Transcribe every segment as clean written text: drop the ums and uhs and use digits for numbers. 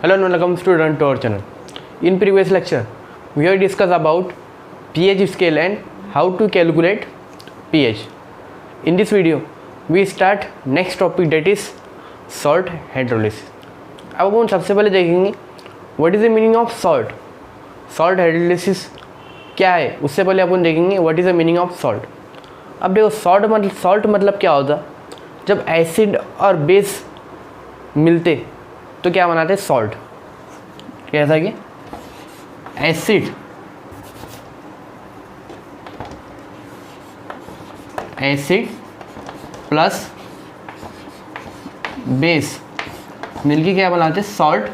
Hello and welcome student to our channel. In previous lecture, we have discussed about pH scale and how to calculate pH. In this video, we start next topic, that is salt hydrolysis. अब हम सबसे पहले देखेंगे what is the meaning of salt. Salt hydrolysis क्या है, उससे पहले अपन देखेंगे what is the meaning of salt. अब देखो salt मतलब क्या होता है, जब एसिड और बेस मिलते तो क्या बनाते हैं, सॉल्ट. कैसा कि एसिड प्लस बेस मिलके क्या बनाते हैं, salt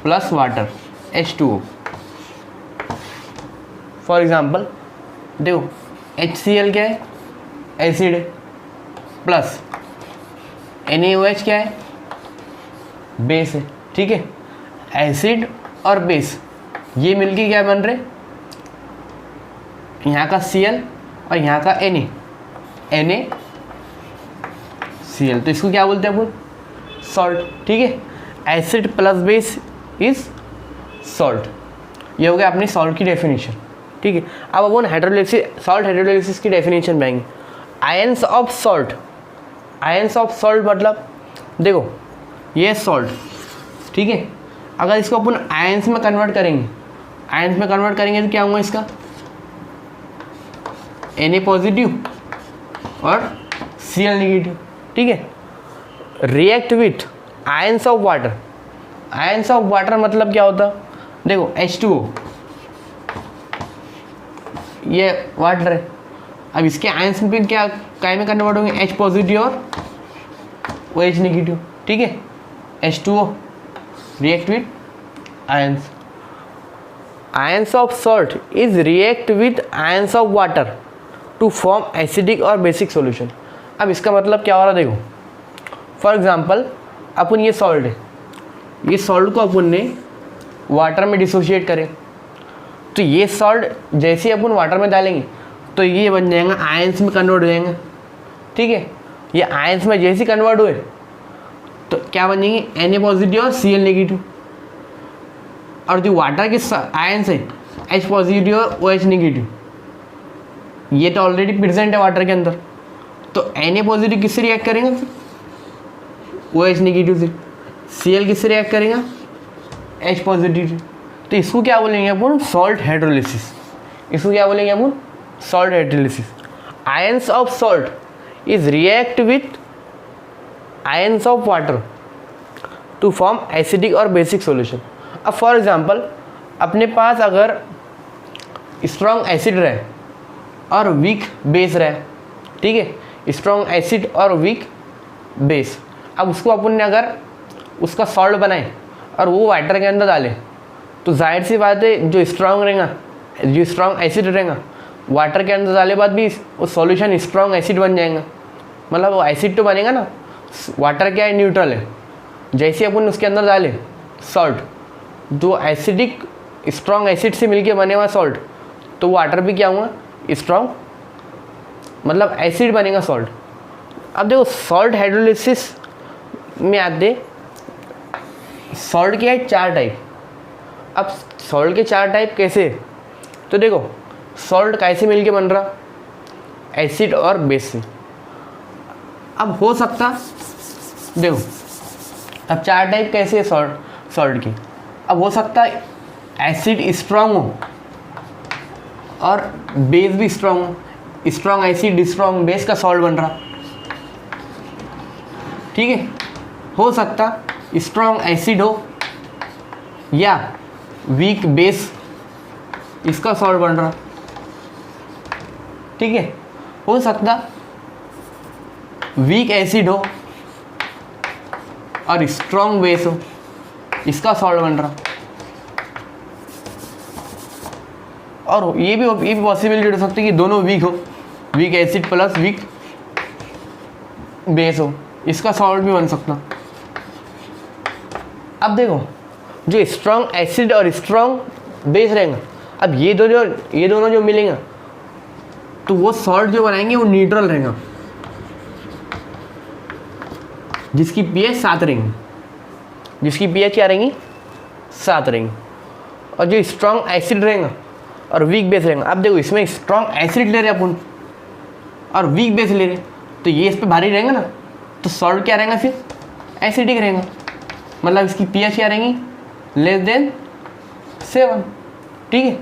plus water H2O. For example देखो HCl क्या है, एसिड है, प्लस NaOH क्या है, बेस है. ठीक है, एसिड और बेस ये मिलके क्या बन रहे, यहाँ का Cl और यहाँ का NaCl, तो इसको क्या बोलते हैं अपन, सॉल्ट. ठीक है, acid plus base is salt. ये हो गया अपनी सॉल्ट की डेफिनेशन. ठीक है, अब अपन सॉल्ट हाइड्रोलाइसिस की डेफिनेशन पाएंगे. आयंस ऑफ सॉल्ट मतलब देखो ये सॉल्ट. ठीक है, अगर इसको अपन आयंस में कन्वर्ट करेंगे तो क्या होगा इसका, Na पॉजिटिव और Cl नेगेटिव. ठीक है, react with ions of water मतलब क्या होता, देखो H2O ये वाटर है. अब इसके आयंस में क्या में कन्वर्ट होंगे, H पॉजिटिव और OH नेगेटिव. ठीक है, H2O react with ions of salt is react with ions of water to form acidic और basic solution. अब इसका मतलब क्या हो रहा है, देखो फॉर एग्जांपल अपन ये सॉल्ट है, ये सॉल्ट को अपन ने वाटर में डिसोशिएट करें तो ये सॉल्ट जैसे ही अपन वाटर में डालेंगे तो ये बन जाएगा, आयंस में कन्वर्ट हो जाएंगे. ठीक है, ये आयंस में जैसे ही कन्वर्ट हुए तो क्या बन जाएंगे, Na पॉजिटिव और Cl नेगेटिव. और जो वाटर के आयंस है H पॉजिटिव और OH नेगेटिव, ये तो ऑलरेडी प्रेजेंट है वाटर के अंदर, तो Na पॉजिटिव किससे रिएक्ट करेंगे, फिर OH नेगेटिव से. Cl किससे रिएक्ट करेगा, H पॉजिटिव से. तो इसको क्या बोलेंगे अपन, salt hydrolysis. Ions of salt is react with ions of water to form acidic और बेसिक सॉल्यूशन. अब फॉर एग्जांपल अपने पास अगर स्ट्रॉन्ग एसिड रहे और वीक बेस रहे, ठीक है, स्ट्रॉन्ग एसिड और वीक बेस, अब उसको अपन ने अगर उसका सॉल्ट बनाए और वो वाटर के अंदर डाले तो जाहिर सी बात है जो स्ट्रॉन्ग एसिड रहेगा वाटर के अंदर डाले बाद भी वो सॉल्यूशन स्ट्रॉन्ग एसिड बन जाएगा. मतलब वो एसिड तो बनेगा ना, वाटर क्या है, न्यूट्रल है. जैसे अपन उसके अंदर डाले सॉल्ट, जो एसिडिक स्ट्रॉन्ग एसिड से मिलके बने हुआ सॉल्ट, तो वाटर भी क्या हुआ, स्ट्रॉन्ग मतलब एसिड बनेगा सॉल्ट. अब देखो सॉल्ट हाइड्रोलिसिस में आते सॉल्ट के है 4 टाइप. अब सॉल्ट के 4 टाइप कैसे, तो देखो सॉल्ट कैसे मिलके बन रहा, एसिड और बेस से. अब हो सकता, देखो अब 4 टाइप कैसे है सॉल्ट की. अब हो सकता है एसिड स्ट्रॉन्ग हो और बेस भी स्ट्रॉन्ग हो, स्ट्रॉन्ग एसिड स्ट्रॉन्ग बेस का सॉल्ट बन रहा. ठीक है, हो सकता स्ट्रॉन्ग एसिड हो या वीक बेस इसका सॉल्ट बन रहा. ठीक है, हो सकता वीक एसिड हो और स्ट्रॉन्ग बेस हो, इसका सॉल्ट बन रहा. और ये भी पॉसिबिलिटी हो सकती है कि दोनों वीक हो, weak acid plus weak base हो, इसका सॉल्ट भी बन सकता. अब देखो जो स्ट्रॉन्ग एसिड और स्ट्रॉन्ग बेस रहेगा, अब ये दोनों जो मिलेंगे तो वो सॉल्ट जो बनाएंगे वो न्यूट्रल रहेगा. जिसकी pH 7 रहेंगी, जिसकी pH क्या रहेंगी, 7 रहेंगी। और जो स्ट्रॉन्ग एसिड रहेगा और वीक बेस रहेगा, अब देखो इसमें स्ट्रॉन्ग एसिड ले रहे हैं अपन और वीक बेस ले रहे हैं, तो ये इस पर भारी रहेगा ना, तो सॉल्ट क्या रहेगा फिर, एसिडिक रहेगा। मतलब इसकी pH क्या रहेंगी, <7। ठीक है।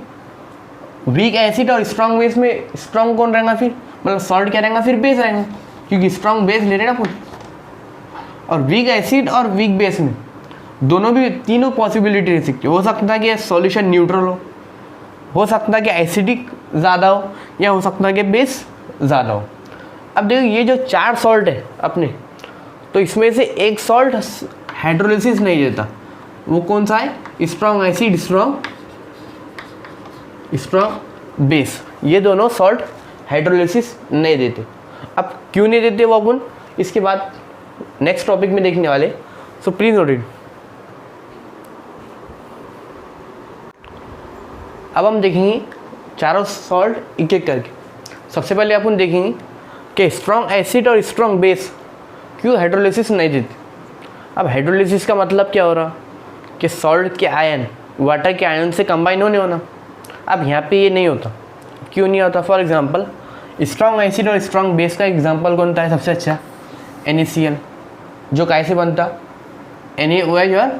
वीक एसिड और स्ट्रॉन्ग बेस में स्ट्रॉन्ग कौन रहेगा फिर, मतलब सॉल्ट क्या रहेगा फिर, बेस रहेगा, क्योंकि स्ट्रॉन्ग बेस ले रहे हैं ना अपन। और वीक एसिड और वीक बेस में दोनों भी तीनों पॉसिबिलिटी रह सकती है। हो सकता है कि सॉल्यूशन न्यूट्रल हो सकता है कि एसिडिक ज़्यादा हो, या हो सकता है कि बेस ज़्यादा हो। अब देखो ये जो 4 सॉल्ट है अपने, तो इसमें से एक सॉल्ट हाइड्रोलिसिस नहीं देता, वो कौन सा है, स्ट्रॉन्ग एसिड स्ट्रॉन्ग बेस। ये दोनों सॉल्ट हाइड्रोलिसिस नहीं देते। अब क्यों नहीं देते वो अपन इसके बाद नेक्स्ट टॉपिक में देखने वाले, सो प्लीज नोट इट। अब हम देखेंगे चारों सॉल्ट एक एक करके। सबसे पहले अपन देखेंगे कि स्ट्रॉन्ग एसिड और स्ट्रॉन्ग बेस क्यों हाइड्रोलिसिस नहीं देते। अब हाइड्रोलिसिस का मतलब क्या हो रहा कि सॉल्ट के आयन वाटर के आयन से कंबाइन होना। अब यहाँ पे ये नहीं होता, क्यों नहीं होता, फॉर एग्जांपल स्ट्रॉन्ग एसिड और स्ट्रॉन्ग बेस का एग्जांपल कौन सा है सबसे अच्छा, NaCl, जो कैसे बनता, NaOH और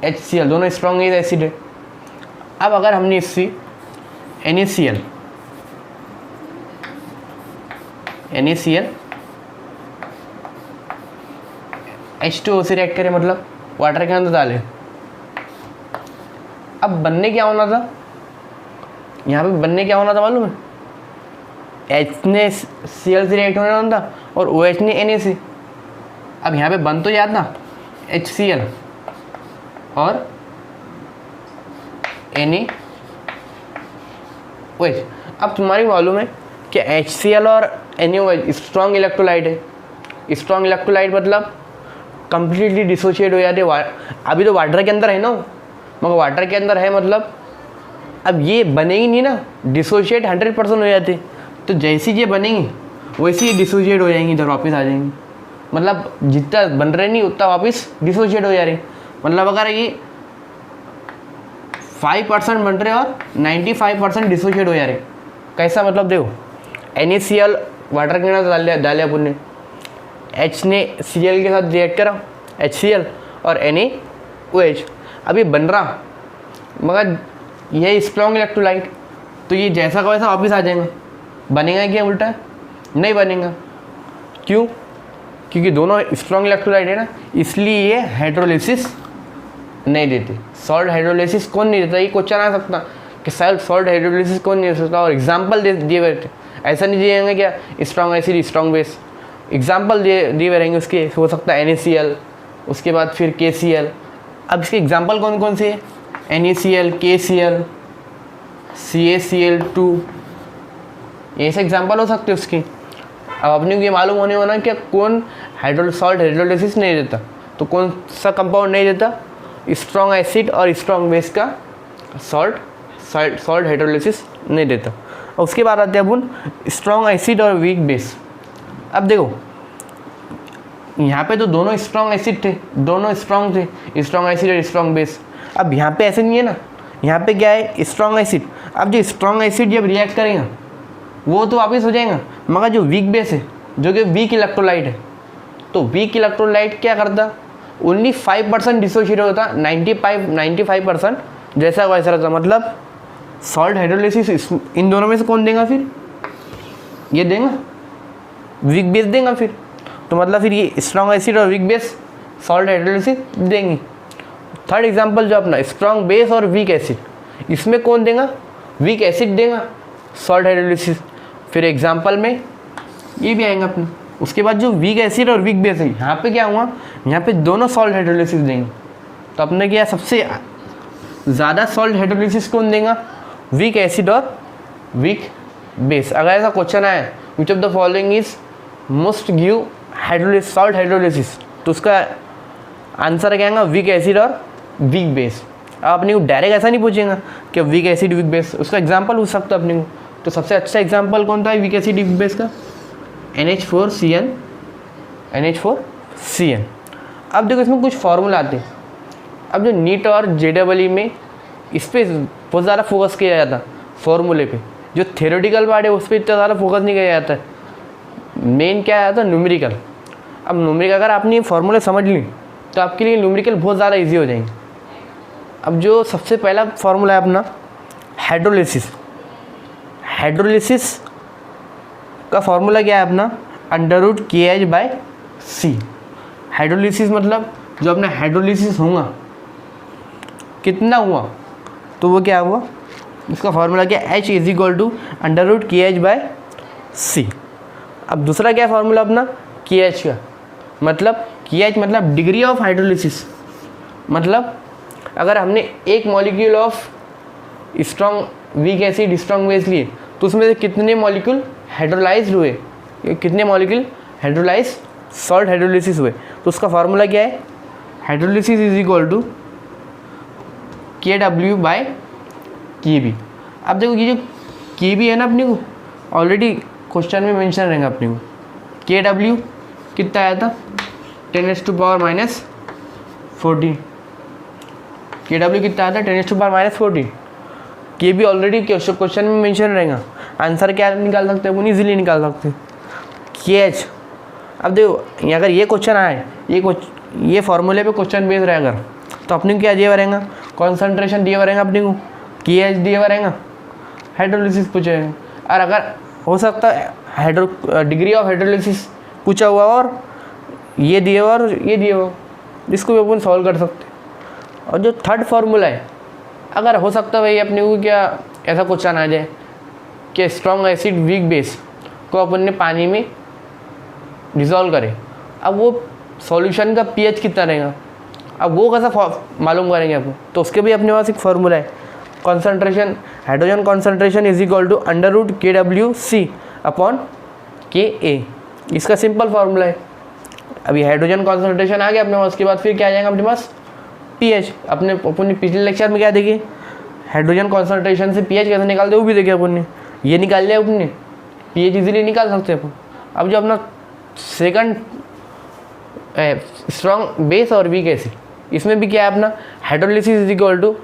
HCl, दोनों स्ट्रॉन्ग एसिड है। अब अगर हमने इससे NaCl H2O से रिएक्ट करें, मतलब वाटर के अंदर डालें, अब बनने क्या होना था, यहाँ पे बनने क्या होना था मालूम है, H ने Cl से रिएक्ट होना था और OH ने Na से। अब यहाँ पे बन तो जाता HCl और NaOH। अब तुम्हारी मालूम है कि HCl और NaOH स्ट्रॉन्ग इलेक्ट्रोलाइट है। स्ट्रॉन्ग इलेक्ट्रोलाइट मतलब कंप्लीटली डिसोशिएट हो जाते। अभी तो वाटर के अंदर है ना, मगर वाटर के अंदर है मतलब अब ये बनेगी नहीं ना, डिसोशिएट 100% हो जाते। तो जैसी ये बनेंगी वैसे ही डिसोशिएट हो जाएंगी, इधर वापस आ जाएंगी। मतलब जितना बन रहे नहीं उतना वापस डिसोशिएट हो जा रहे। मतलब अगर ये 5% बन रहे और 95% डिसोशिएट हो जा रहे, कैसा मतलब देखो, NaCl वाटर के अंदर डाले अपन ने, H ने Cl के साथ रिएक्ट करा HCl और NaOH, अब ये बन रहा, मगर ये स्ट्रॉन्ग इलेक्ट्रोलाइट, तो ये जैसा का वैसा वापस आ जाएगा। बनेगा क्या उल्टा, नहीं बनेगा। क्यों, क्योंकि दोनों स्ट्रॉन्ग इलेक्ट्रोलाइट है ना, इसलिए ये हाइड्रोलिसिस नहीं देते। सॉल्ट हाइड्रोलिसिस कौन नहीं देता, ये क्वेश्चन आ सकता कि सॉल्ट हाइड्रोलिसिस कौन नहीं दे सकता, और एग्जाम्पल दिए हुए थे, ऐसा नहीं दिए जाएंगे क्या, strong acid strong base, example दिए हुए रहेंगे उसके, हो सकता है NaCl, उसके बाद फिर KCl। अब इसके एग्जाम्पल कौन कौन से है, NaCl, KCl, CaCl2, ये से एग्जाम्पल हो सकते हैं उसके। अब अपने को ये मालूम होने वाला कि कौन सॉल्ट हाइड्रोलिसिस नहीं देता, तो कौन सा कंपाउंड नहीं देता, स्ट्रॉन्ग एसिड और स्ट्रॉन्ग बेस का सॉल्ट हाइड्रोलिसिस नहीं देता। और उसके बाद आते हैं अपन स्ट्रॉन्ग एसिड और वीक बेस। अब देखो यहाँ पे तो दोनों स्ट्रॉन्ग एसिड थे, दोनों स्ट्रॉन्ग थे, स्ट्रॉन्ग एसिड और स्ट्रॉन्ग बेस। अब यहाँ पे ऐसे नहीं है ना, यहाँ पे क्या है, स्ट्रॉन्ग एसिड। अब जो स्ट्रॉन्ग एसिड जब रिएक्ट करेगा वो तो वापस हो जाएगा, मगर जो वीक बेस है, जो कि वीक इलेक्ट्रोलाइट है, तो वीक इलेक्ट्रोलाइट क्या करता, ओनली 5% डिसोशिएट होता, 95% जैसा वैसा रहता। मतलब सॉल्ट हाइड्रोलिसिस इन दोनों में से कौन देगा फिर, ये देगा, वीक बेस देगा फिर। तो मतलब फिर ये स्ट्रॉन्ग एसिड और वीक बेस सॉल्ट हाइड्रोलिसिस देंगी। थर्ड एग्जांपल जो अपना स्ट्रॉन्ग बेस और वीक एसिड, इसमें कौन देगा, वीक एसिड देगा सॉल्ट हाइड्रोलिसिस। फिर एग्जांपल में ये भी आएगा अपना। उसके बाद जो वीक एसिड और वीक बेस है, यहाँ पे क्या हुआ, यहाँ पे दोनों सॉल्ट हाइड्रोलिसिस देंगे। तो अपने क्या सबसे ज़्यादा सॉल्ट हाइड्रोलिसिस कौन देगा, वीक एसिड और वीक बेस। अगर ऐसा क्वेश्चन आया which of the following is most give hydrolysis salt hydrolysis, तो उसका आंसर क्या आएगा, वीक एसिड और वीक बेस। अब अपने को डायरेक्ट ऐसा नहीं पूछेगा कि वीक एसिड वीक बेस, उसका एग्जांपल पूछ सकता है अपने को। तो सबसे अच्छा एग्जांपल कौन था वीक एसिड वीक बेस का, NH4CN। अब देखो इसमें कुछ फॉर्मूला आते हैं, अब जो नीट और JEE में इस पर बहुत ज़्यादा फोकस किया जाता फॉर्मूले पे, जो थ्योरेटिकल पार्ट है उस पर इतना ज़्यादा फोकस नहीं किया जाता है। मेन क्या आता है न्यूमेरिकल। अब न्यूमेरिकल अगर आपने फॉर्मूले समझ ली तो आपके लिए न्यूमेरिकल बहुत ज़्यादा इजी हो जाएंगे। अब जो सबसे पहला फॉर्मूला है अपना हाइड्रोलिसिस। हाइड्रोलिसिस का फॉर्मूला क्या है अपना √KH/C। हाइड्रोलिसिस मतलब जो अपना हाइड्रोलिसिस होगा कितना हुआ तो वो क्या हुआ, इसका फॉर्मूला क्या H = √KH/C। अब दूसरा क्या फॉर्मूला अपना KH का, मतलब KH मतलब डिग्री ऑफ हाइड्रोलिसिस। मतलब अगर हमने एक molecule of strong weak acid strong base लिए तो उसमें से कितने मॉलिक्यूल हाइड्रोलाइज्ड हुए, कितने मॉलिक्यूल हाइड्रोलाइज सॉल्ट हाइड्रोलिसिस हुए, तो उसका फार्मूला क्या है हाइड्रोलिसिस = KW/KB। अब देखो ये जो KB है ना अपने को ऑलरेडी क्वेश्चन में मेंशन रहेगा अपने को। KW कितना आया था 10⁻⁻14। KW कितना आया था 10⁻⁻14। KB ऑलरेडी क्वेश्चन में मेंशन रहेगा। आंसर क्या निकाल सकते हैं, वो इजीली निकाल सकते हैं KH। अब देखो अगर ये क्वेश्चन आए, ये फॉर्मूले पे क्वेश्चन बेस रहेगा तो अपने को क्या दिया रहेगा, कॉन्सेंट्रेशन दिया रहेगा अपने को, KH दिया रहेगा, हाइड्रोलिसिस पूछेगा। और अगर हो सकता है डिग्री ऑफ हाइड्रोलिसिस पूछा हुआ और ये दिए हुआ और ये दिए हुआ, इसको भी अपन सॉल्व कर सकते हैं। और जो थर्ड फार्मूला है, अगर हो सकता है भाई अपने को क्या ऐसा क्वेश्चन आ जाए कि स्ट्रॉन्ग एसिड वीक बेस को अपन ने पानी में डिज़ोल्व करें, अब वो सॉल्यूशन का pH कितना रहेगा, अब वो कैसा मालूम करेंगे आपको, तो उसके भी अपने पास एक फार्मूला है कॉन्सेंट्रेशन हाइड्रोजन कॉन्सेंट्रेशन = √KWC/KA। इसका सिंपल फार्मूला है। अभी हाइड्रोजन कॉन्सेंट्रेशन आ गया अपने पास, उसके बाद फिर क्या आ जाएगा अपने पास pH। अपने पिछले लेक्चर में क्या देखिए हाइड्रोजन कॉन्सेंट्रेशन से pH कैसे निकालते वो भी देखे अपन ने, ये निकाल लिया अपने pH इजीली निकाल सकते हैं अपन। अब जो अपना सेकंड स्ट्रॉन्ग बेस और वीक एसिड, इसमें भी क्या है अपना हाइड्रोलिसिस =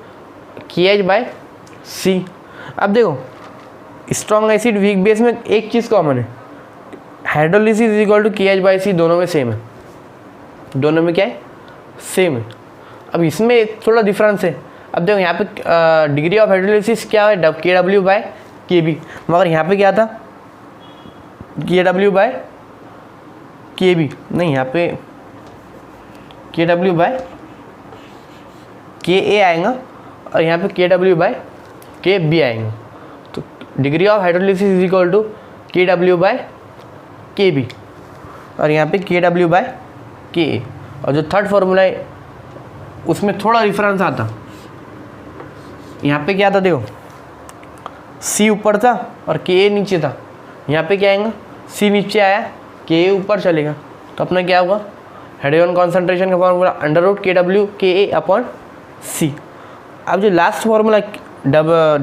KH/C। अब देखो स्ट्रॉन्ग एसिड वीक बेस में एक चीज़ कॉमन है, हाइड्रोलिसिस = KH/C दोनों में सेम है, दोनों में क्या है सेम है। अब इसमें थोड़ा डिफरेंस है। अब देखो यहाँ पे डिग्री ऑफ हाइड्रोलिसिस क्या है KW/KB, मगर यहाँ पे क्या था KW/KB नहीं, यहाँ पे KW/KA आएगा और यहाँ पे KW/KB आएगा। तो डिग्री ऑफ हाइड्रोलिसिस = KW/KB और यहाँ पे KW/KA। और जो थर्ड फार्मूला है उसमें थोड़ा डिफरेंस आता, यहाँ पे क्या था देखो C ऊपर था और KA नीचे था, यहाँ पे क्या आएगा C नीचे आया KA ऊपर चलेगा, तो अपना क्या होगा हाइड्रोजन कॉन्सेंट्रेशन का फार्मूला √KWKA/C। अब जो लास्ट फार्मूला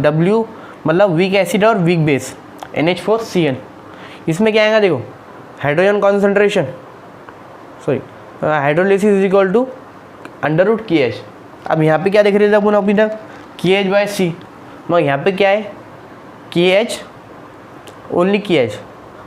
W मतलब वीक एसिड और वीक बेस NH4Cl, इसमें क्या आएगा देखो हाइड्रोजन कॉन्सेंट्रेशन हाइड्रोलिसिस = √KH। अब यहाँ पे क्या देख रहे थे अपन अभी तक KH/C, मगर यहाँ पे क्या है KH ओनली KH,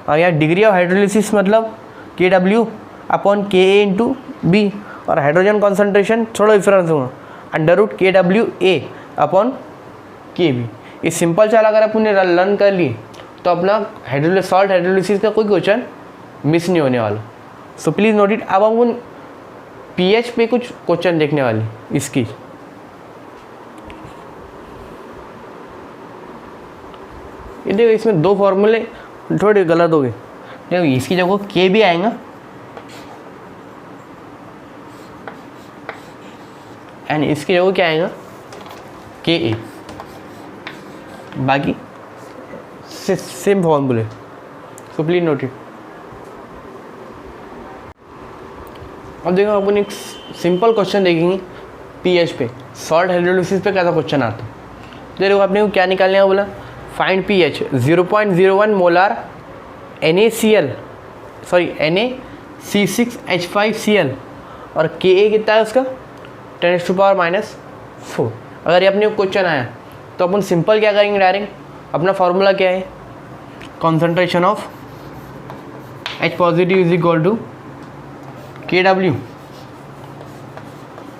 और यहाँ डिग्री ऑफ हाइड्रोलिसिस मतलब KW/KA/B और हाइड्रोजन कॉन्सेंट्रेशन थोड़ा डिफरेंस होगा √KWA/KB। इस सिंपल चाल अगर अपन ने लर्न कर ली तो अपना सॉल्ट हाइड्रोलिसिस का कोई क्वेश्चन मिस नहीं होने वाला। So please note it. अब हम pH पे कुछ क्वेश्चन देखने वाले इसकी। ये देखो इसमें दो फॉर्मूले थोड़े गलत हो गए। देखो इसकी जगह K भी आएगा एंड इसकी जगह क्या आएगा KA, बाकी सेम फॉर्मूले। So please note it. अब देखो अपन एक सिंपल क्वेश्चन देखेंगे pH पे, सॉल्ट हाइड्रोलिसिस पे कैसा क्वेश्चन आता है। देखो अपने को क्या निकालने का बोला, फाइंड pH 0.01 मोलार NaC6H5Cl और Ka कितना है उसका 10⁻⁴। अगर ये अपने क्वेश्चन आया तो अपन सिंपल क्या करेंगे, डायरेक्ट अपना फॉर्मूला क्या है, concentration of H positive is equal to KW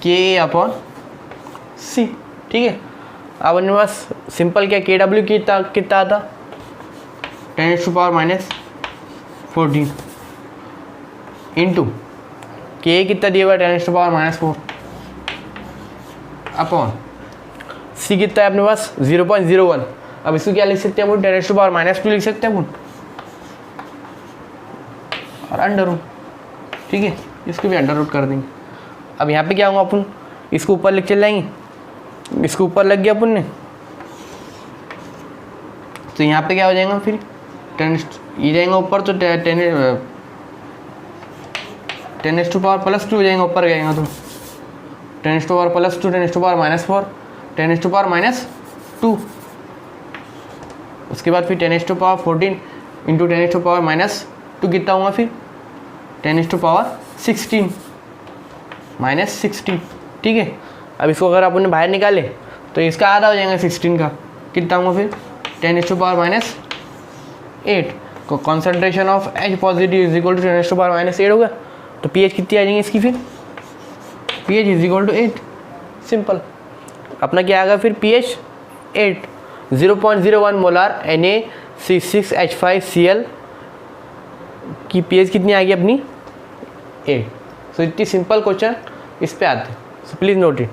KA/C। ठीक है, अब अपने पास सिंपल क्या, KW कितना आता 10⁻⁴ इंटू K कितना दिया हुआ 10⁻⁴ अपॉन C कितना है अपने पास 0.01। अब इसको क्या लिख सकते हैं अपन, 10⁻² लिख सकते हैं अपन और अंडर रूट। ठीक है, इसको भी अंडर रूट कर देंगे। अब यहाँ पे क्या होगा, अपन इसको ऊपर लिख चल जाएंगे, इसको ऊपर लग गया अपन ने, तो यहाँ पे क्या हो जाएगा फिर 10 ये जाएगा ऊपर, तो 10⁻+2 हो जाएगा ऊपर जाएगा, तो 10⁻+2 10⁻⁴ 10⁻⁻2। उसके बाद फिर 10⁻14 इंटू 10⁻⁻2 कितना होगा फिर 10⁻16 -16। ठीक है, अब इसको अगर अपन बाहर निकाले तो इसका आधा हो जाएगा 16 का, कितना होगा फिर 10⁻⁸। Concentration of H positive is equal to 10⁻⁸ होगा, तो pH कितनी आ जाएंगी इसकी, फिर pH is equal to 8। Simple, अपना क्या आएगा फिर pH 8, 0.01 मोलार Na C6H5Cl की pH कितनी आ गई अपनी 8। सो इतनी सिंपल क्वेश्चन इस पे आते हैं, सो प्लीज़ नोट इट।